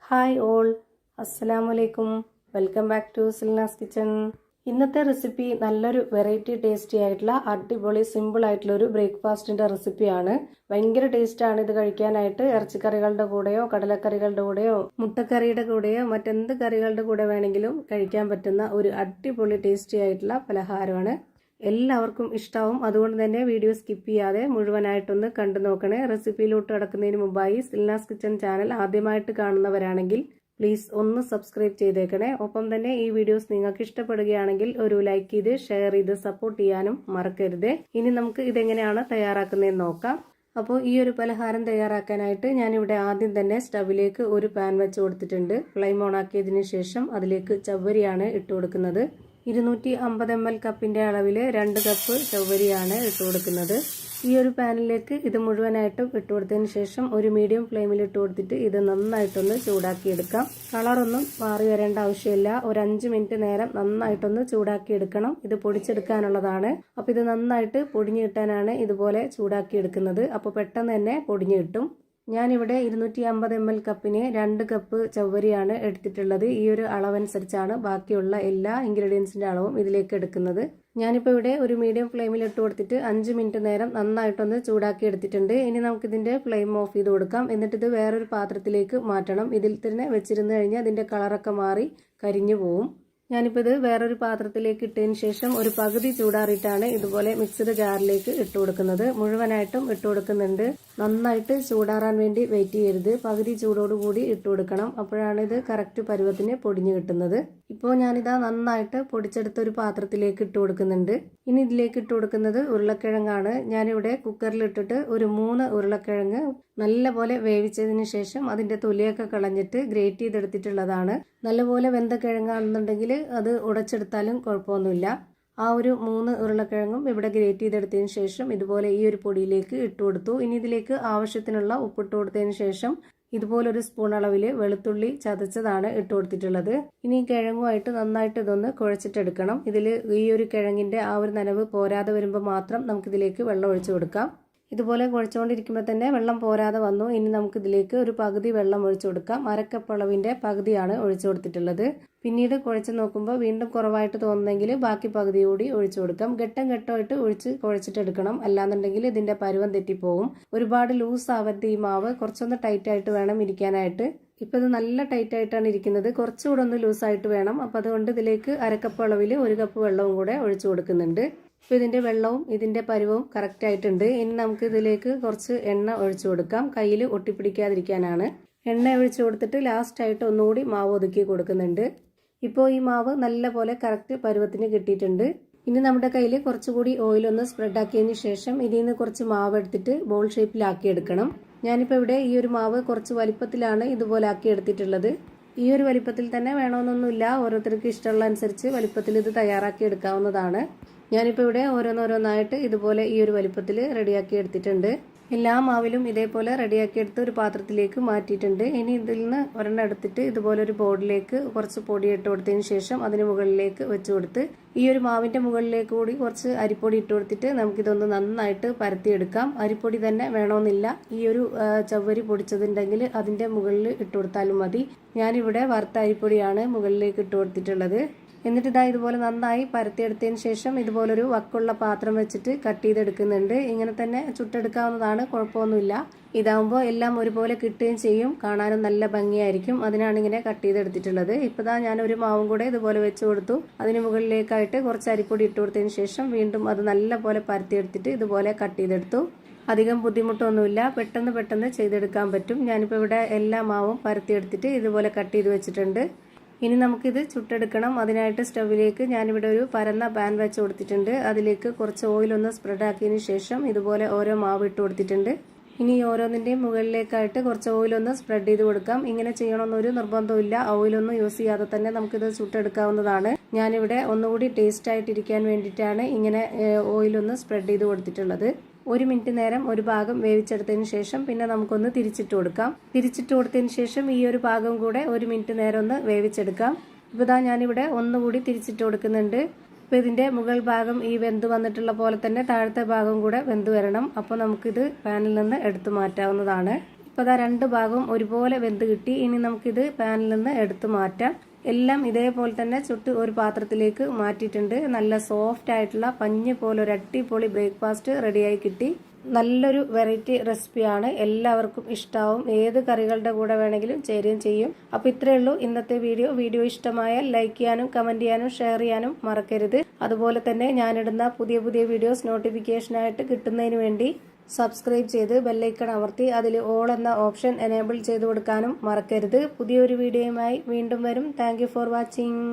Hi all, അസ്സലാമു അലൈക്കും. Welcome back to Silnas kitchen. ഇന്നത്തെ റെസിപ്പി നല്ലൊരു വെറൈറ്റി ടേസ്റ്റി ആയിട്ടുള്ള അടിപൊളി സിമ്പിൾ ആയിട്ടുള്ള ഒരു ബ്രേക്ക്ഫാസ്റ്റിന്റെ റെസിപ്പിയാണ്. ഭയങ്കര ടേസ്റ്റാണ് ഇത് കഴിക്കാനായിട്ട്. ഇറച്ചിക്കറികളുടെ കൂടെയോ കടലക്കറികളുടെ കൂടെയോ മുട്ടക്കറിയുടെ കൂടെയോ മറ്റെന്ത് കറികളുടെ കൂടെ വേണമെങ്കിലും കഴിക്കാൻ പറ്റുന്ന ഒരു അടിപൊളി ടേസ്റ്റി ആയിട്ടുള്ള പലഹാരമാണ്. എല്ലാവർക്കും ഇഷ്ടാവും. അതുകൊണ്ട് തന്നെ വീഡിയോ സ്കിപ്പ് ചെയ്യാതെ മുഴുവനായിട്ടൊന്ന് കണ്ടു നോക്കണേ. റെസിപ്പിയിലോട്ട് കടക്കുന്നതിന് മുമ്പായി സിൽനാസ് കിച്ചൺ ചാനൽ ആദ്യമായിട്ട് കാണുന്നവരാണെങ്കിൽ പ്ലീസ് ഒന്ന് സബ്സ്ക്രൈബ് ചെയ്തേക്കണേ. ഒപ്പം തന്നെ ഈ വീഡിയോസ് നിങ്ങൾക്ക് ഇഷ്ടപ്പെടുകയാണെങ്കിൽ ഒരു ലൈക്ക് ചെയ്ത് ഷെയർ ചെയ്ത് സപ്പോർട്ട് ചെയ്യാനും മറക്കരുത്. ഇനി നമുക്ക് ഇതെങ്ങനെയാണ് തയ്യാറാക്കുന്നതെന്ന് നോക്കാം. അപ്പോൾ ഈ ഒരു പലഹാരം തയ്യാറാക്കാനായിട്ട് ഞാനിവിടെ ആദ്യം തന്നെ സ്റ്റവിലേക്ക് ഒരു പാൻ വെച്ച് കൊടുത്തിട്ടുണ്ട്. ഫ്ലെയിം ഓൺ ആക്കിയതിന് ശേഷം അതിലേക്ക് ചവ്വരിയാണ് ഇട്ട് കൊടുക്കുന്നത്. 250 ml കപ്പിന്റെ അളവിൽ 2 കപ്പ് ചവ്വരിയാണ് ഇട്ട് കൊടുക്കുന്നത്. ഈ ഒരു പാനിലേക്ക് ഇത് മുഴുവനായിട്ടും ഇട്ട് കൊടുത്തതിന് ശേഷം ഒരു മീഡിയം ഫ്ലെയിമിൽ ഇട്ട് കൊടുത്തിട്ട് ഇത് നന്നായിട്ടൊന്ന് ചൂടാക്കി എടുക്കാം. കളറൊന്നും മാറി വരേണ്ട ആവശ്യമില്ല. ഒരു 5 മിനിറ്റ് നേരം നന്നായിട്ടൊന്ന് ചൂടാക്കി എടുക്കണം. ഇത് പൊടിച്ചെടുക്കാനുള്ളതാണ്. അപ്പോൾ ഇത് നന്നായിട്ട് പൊടിഞ്ഞു കിട്ടാനാണ് ഇതുപോലെ ചൂടാക്കി എടുക്കുന്നത്. അപ്പോൾ പെട്ടെന്ന് തന്നെ പൊടിഞ്ഞു കിട്ടും. ഞാനിവിടെ 250 ml കപ്പിന് 2 കപ്പ് ചവ്വരിയാണ് എടുത്തിട്ടുള്ളത്. ഈ ഒരു അളവനുസരിച്ചാണ് ബാക്കിയുള്ള എല്ലാ ഇൻഗ്രീഡിയൻസിന്റെ അളവും ഇതിലേക്ക് എടുക്കുന്നത്. ഞാനിപ്പോൾ ഇവിടെ ഒരു മീഡിയം ഫ്ലെയിമിൽ ഇട്ട് കൊടുത്തിട്ട് 5 മിനിറ്റ് നേരം നന്നായിട്ടൊന്ന് ചൂടാക്കി എടുത്തിട്ടുണ്ട്. ഇനി നമുക്കിതിന്റെ ഫ്ലെയിം ഓഫ് ചെയ്ത് കൊടുക്കാം. എന്നിട്ട് ഇത് വേറൊരു പാത്രത്തിലേക്ക് മാറ്റണം. ഇതിൽ തന്നെ വെച്ചിരുന്നു കഴിഞ്ഞാൽ അതിന്റെ കളറൊക്കെ മാറി കരിഞ്ഞു പോവും. ഞാനിപ്പോൾ ഇത് വേറൊരു പാത്രത്തിലേക്ക് ഇട്ടതിന് ശേഷം ഒരു പകുതി ചൂടാറിയിട്ടാണ് ഇതുപോലെ മിക്സഡ് ജാറിലേക്ക് ഇട്ട് കൊടുക്കുന്നത്. മുഴുവനായിട്ടും ഇട്ട് കൊടുക്കുന്നുണ്ട്. നന്നായിട്ട് ചൂടാറാൻ വേണ്ടി വെയിറ്റ് ചെയ്യരുത്. പകുതി ചൂടോടുകൂടി ഇട്ട് കൊടുക്കണം. അപ്പോഴാണ് ഇത് കറക്റ്റ് പരുവത്തിന് പൊടിഞ്ഞു കിട്ടുന്നത്. ഇപ്പോൾ ഞാനിതാ നന്നായിട്ട് പൊടിച്ചെടുത്ത ഒരു പാത്രത്തിലേക്ക് ഇട്ട് കൊടുക്കുന്നുണ്ട്. ഇനി ഇതിലേക്ക് ഇട്ട് കൊടുക്കുന്നത് ഉരുളക്കിഴങ്ങാണ്. ഞാനിവിടെ കുക്കറിൽ ഇട്ടിട്ട് ഒരു 3 ഉരുളക്കിഴങ്ങ് നല്ലപോലെ വേവിച്ചതിന് ശേഷം അതിന്റെ തൊലിയൊക്കെ കളഞ്ഞിട്ട് ഗ്രേറ്റ് ചെയ്തെടുത്തിട്ടുള്ളതാണ്. നല്ലപോലെ വെന്ത കിഴങ്ങാണെന്നുണ്ടെങ്കിൽ അത് ഉടച്ചെടുത്താലും കുഴപ്പമൊന്നുമില്ല. ആ ഒരു 3 ഉരുളക്കിഴങ്ങും ഇവിടെ ഗ്രേറ്റ് ചെയ്തെടുത്തതിന് ശേഷം ഇതുപോലെ ഈ ഒരു പൊടിയിലേക്ക് ഇട്ട് കൊടുത്തു. ഇനി ഇതിലേക്ക് ആവശ്യത്തിനുള്ള ഉപ്പിട്ട് കൊടുത്തതിന് ശേഷം ഇതുപോലെ ഒരു സ്പൂൺ അളവിൽ വെളുത്തുള്ളി ചതച്ചതാണ് ഇട്ട് കൊടുത്തിട്ടുള്ളത്. ഇനി കിഴങ്ങുമായിട്ട് നന്നായിട്ട് ഇതൊന്ന് കുഴച്ചിട്ടെടുക്കണം. ഇതിൽ ഈ ഒരു കിഴങ്ങിന്റെ ആ ഒരു നനവ് പോരാതെ വരുമ്പോൾ മാത്രം നമുക്കിതിലേക്ക് വെള്ളം ഒഴിച്ചു കൊടുക്കാം. ഇതുപോലെ കുഴച്ചുകൊണ്ടിരിക്കുമ്പോൾ തന്നെ വെള്ളം പോരാതെ വന്നു. ഇനി നമുക്കിതിലേക്ക് ഒരു പകുതി വെള്ളം ഒഴിച്ചു കൊടുക്കാം. അരക്കപ്പ് അളവിന്റെ പകുതിയാണ് ഒഴിച്ചു കൊടുത്തിട്ടുള്ളത്. പിന്നീട് കുഴച്ച് നോക്കുമ്പോൾ വീണ്ടും കുറവായിട്ട് തോന്നുന്നെങ്കിൽ ബാക്കി പകുതി കൂടി ഒഴിച്ചു കൊടുക്കാം. ഘട്ടം ഘട്ടമായിട്ട് ഒഴിച്ച് കുഴച്ചിട്ടെടുക്കണം. അല്ലാന്നുണ്ടെങ്കിൽ ഇതിന്റെ പരുവം തെറ്റിപ്പോവും. ഒരുപാട് ലൂസ് ആവരുത് ഈ മാവ്. കുറച്ചൊന്ന് ടൈറ്റ് ആയിട്ട് വേണം ഇരിക്കാനായിട്ട്. ഇപ്പം ഇത് നല്ല ടൈറ്റ് ആയിട്ടാണ് ഇരിക്കുന്നത്. കുറച്ചുകൂടെ ഒന്ന് ലൂസായിട്ട് വേണം. അപ്പം അതുകൊണ്ട് ഇതിലേക്ക് അരക്കപ്പ് അളവിൽ 1 കപ്പ് വെള്ളവും കൂടെ ഒഴിച്ചു കൊടുക്കുന്നുണ്ട്. ഇപ്പോൾ ഇതിന്റെ വെള്ളവും ഇതിന്റെ പരുവവും കറക്റ്റ് ആയിട്ടുണ്ട്. ഇനി നമുക്ക് ഇതിലേക്ക് കുറച്ച് എണ്ണ ഒഴിച്ചു കൊടുക്കാം. കയ്യിൽ ഒട്ടിപ്പിടിക്കാതിരിക്കാനാണ്. എണ്ണ ഒഴിച്ചു കൊടുത്തിട്ട് ലാസ്റ്റ് ആയിട്ട് ഒന്നുകൂടി മാവ് ഒതുക്കി കൊടുക്കുന്നുണ്ട്. ഇപ്പോൾ ഈ മാവ് നല്ല പോലെ കറക്റ്റ് പരുവത്തിന് കിട്ടിയിട്ടുണ്ട്. ഇനി നമ്മുടെ കയ്യിൽ കുറച്ചുകൂടി ഓയിലൊന്ന് സ്പ്രെഡ് ആക്കിയതിന് ശേഷം ഇതിൽ നിന്ന് കുറച്ച് മാവ് എടുത്തിട്ട് ബോൾ ഷേപ്പിലാക്കി എടുക്കണം. ഞാനിപ്പോൾ ഇവിടെ ഈ ഒരു മാവ് കുറച്ച് വലിപ്പത്തിലാണ് ഇതുപോലെ ആക്കി എടുത്തിട്ടുള്ളത്. ഈ ഒരു വലിപ്പത്തിൽ തന്നെ വേണമെന്നൊന്നുമില്ല. ഓരോരുത്തർക്ക് ഇഷ്ടമുള്ള അനുസരിച്ച് വലിപ്പത്തിൽ ഇത് തയ്യാറാക്കി എടുക്കാവുന്നതാണ്. ഞാനിപ്പോൾ ഇവിടെ ഓരോന്നോരോന്നായിട്ട് ഇതുപോലെ ഈ ഒരു വലിപ്പത്തിൽ റെഡിയാക്കി എടുത്തിട്ടുണ്ട്. എല്ലാ മാവിലും ഇതേപോലെ റെഡിയാക്കി എടുത്ത് ഒരു പാത്രത്തിലേക്ക് മാറ്റിയിട്ടുണ്ട്. ഇനി ഇതിൽ നിന്ന് ഒരെണ്ണം എടുത്തിട്ട് ഇതുപോലെ ഒരു ബോർഡിലേക്ക് കുറച്ച് പൊടി ഇട്ട് കൊടുത്തതിന് ശേഷം അതിന് മുകളിലേക്ക് വെച്ച് കൊടുത്ത് ഈ ഒരു മാവിന്റെ മുകളിലേക്ക് കൂടി കുറച്ച് അരിപ്പൊടി ഇട്ട് കൊടുത്തിട്ട് നമുക്കിതൊന്ന് നന്നായിട്ട് പരത്തിയെടുക്കാം. അരിപ്പൊടി തന്നെ വേണമെന്നില്ല. ഈ ഒരു ചവ്വരി പൊടിച്ചതുണ്ടെങ്കിൽ അതിന്റെ മുകളിൽ ഇട്ട് കൊടുത്താലും മതി. ഞാനിവിടെ വറുത്ത അരിപ്പൊടിയാണ് മുകളിലേക്ക് ഇട്ട് കൊടുത്തിട്ടുള്ളത്. എന്നിട്ട് ഇതാ ഇതുപോലെ നന്നായി പരത്തിയെടുത്തതിന് ശേഷം ഇതുപോലൊരു വക്കുള്ള പാത്രം വെച്ചിട്ട് കട്ട് ചെയ്തെടുക്കുന്നുണ്ട്. ഇങ്ങനെ തന്നെ ചുട്ടെടുക്കാവുന്നതാണ്, കുഴപ്പമൊന്നുമില്ല. ഇതാവുമ്പോൾ എല്ലാം ഒരുപോലെ കിട്ടുകയും ചെയ്യും. കാണാനും നല്ല ഭംഗിയായിരിക്കും. അതിനാണ് ഇങ്ങനെ കട്ട് ചെയ്തെടുത്തിട്ടുള്ളത്. ഇപ്പോൾ ദാ ഞാൻ ഒരു മാവും കൂടെ ഇതുപോലെ വെച്ച് കൊടുത്തു. അതിന് മുകളിലേക്കായിട്ട് കുറച്ച് അരിപ്പൊടി ഇട്ട് കൊടുത്തതിന് ശേഷം വീണ്ടും അത് നല്ല പോലെ പരത്തിയെടുത്തിട്ട് ഇതുപോലെ കട്ട് ചെയ്തെടുത്തു. അധികം ബുദ്ധിമുട്ടൊന്നുമില്ല. പെട്ടെന്ന് ചെയ്തെടുക്കാൻ പറ്റും. ഞാനിപ്പോൾ ഇവിടെ എല്ലാ മാവും പരത്തിയെടുത്തിട്ട് ഇതുപോലെ കട്ട് ചെയ്ത് വെച്ചിട്ടുണ്ട്. ഇനി നമുക്കിത് ചുട്ടെടുക്കണം. അതിനായിട്ട് സ്റ്റവിലേക്ക് ഞാനിവിടെ ഒരു പരന്ന പാൻ വെച്ച് കൊടുത്തിട്ടുണ്ട്. അതിലേക്ക് കുറച്ച് ഓയിലൊന്ന് സ്പ്രെഡ് ആക്കിയതിന് ശേഷം ഇതുപോലെ ഓരോ മാവ് ഇട്ട് കൊടുത്തിട്ടുണ്ട്. ഇനി ഓരോന്നിൻ്റെയും മുകളിലേക്കായിട്ട് കുറച്ച് ഓയിലൊന്ന് സ്പ്രെഡ് ചെയ്ത് കൊടുക്കാം. ഇങ്ങനെ ചെയ്യണമെന്നൊരു നിർബന്ധമില്ല. ഓയിലൊന്നും യൂസ് ചെയ്യാതെ തന്നെ നമുക്കിത് ചുട്ടെടുക്കാവുന്നതാണ്. ഞാനിവിടെ ഒന്നുകൂടി ടേസ്റ്റ് ആയിട്ടിരിക്കാൻ വേണ്ടിയിട്ടാണ് ഇങ്ങനെ ഓയിലൊന്ന് സ്പ്രെഡ് ചെയ്ത് കൊടുത്തിട്ടുള്ളത്. 1 മിനിറ്റ് നേരം ഒരു ഭാഗം വേവിച്ചെടുത്തതിന് ശേഷം പിന്നെ നമുക്കൊന്ന് തിരിച്ചിട്ട് കൊടുക്കാം. തിരിച്ചിട്ട് കൊടുത്തതിന് ശേഷം ഈ ഒരു ഭാഗം കൂടെ 1 മിനിറ്റ് നേരം ഒന്ന് വേവിച്ചെടുക്കാം. ഇപ്പോൾ ഇതാ ഞാനിവിടെ ഒന്നുകൂടി തിരിച്ചിട്ട് കൊടുക്കുന്നുണ്ട്. അപ്പോൾ ഇതിന്റെ മുകൾ ഭാഗം ഈ വെന്ത് വന്നിട്ടുള്ള പോലെ തന്നെ താഴത്തെ ഭാഗം കൂടെ വെന്ത് വരണം. അപ്പോൾ നമുക്കിത് പാനിൽ നിന്ന് എടുത്തു മാറ്റാവുന്നതാണ്. ഇപ്പോൾ ദാ രണ്ട് ഭാഗവും ഒരുപോലെ വെന്ത് കിട്ടി. ഇനി നമുക്കിത് പാനിൽ നിന്ന് എടുത്തു മാറ്റാം. എല്ലാം ഇതേപോലെ തന്നെ ചുട്ട് ഒരു പാത്രത്തിലേക്ക് മാറ്റിയിട്ടുണ്ട്. നല്ല സോഫ്റ്റ് ആയിട്ടുള്ള പഞ്ഞ് പോലെ ഒരു അടിപൊളി ബ്രേക്ക്ഫാസ്റ്റ് റെഡിയായി കിട്ടി. നല്ലൊരു വെറൈറ്റി റെസിപ്പിയാണ്, എല്ലാവർക്കും ഇഷ്ടാവും. ഏത് കറികളുടെ കൂടെ വേണമെങ്കിലും ചേരുകയും ചെയ്യും. അപ്പോൾ ഇത്രയേ ഉള്ളൂ ഇന്നത്തെ വീഡിയോ ഇഷ്ടമായാൽ ലൈക്ക് ചെയ്യാനും കമന്റ് ചെയ്യാനും ഷെയർ ചെയ്യാനും മറക്കരുത്. അതുപോലെ തന്നെ ഞാനിടുന്ന പുതിയ വീഡിയോസ് നോട്ടിഫിക്കേഷനായിട്ട് കിട്ടുന്നതിന് വേണ്ടി സബ്സ്ക്രൈബ് ചെയ്ത് ബെല്ലൈക്കൺ അമർത്തി അതിൽ ഓൾ എന്ന ഓപ്ഷൻ എനേബിൾ ചെയ്ത് കൊടുക്കാനും മറക്കരുത്. പുതിയൊരു വീഡിയോയുമായി വീണ്ടും വരും. Thank you for watching.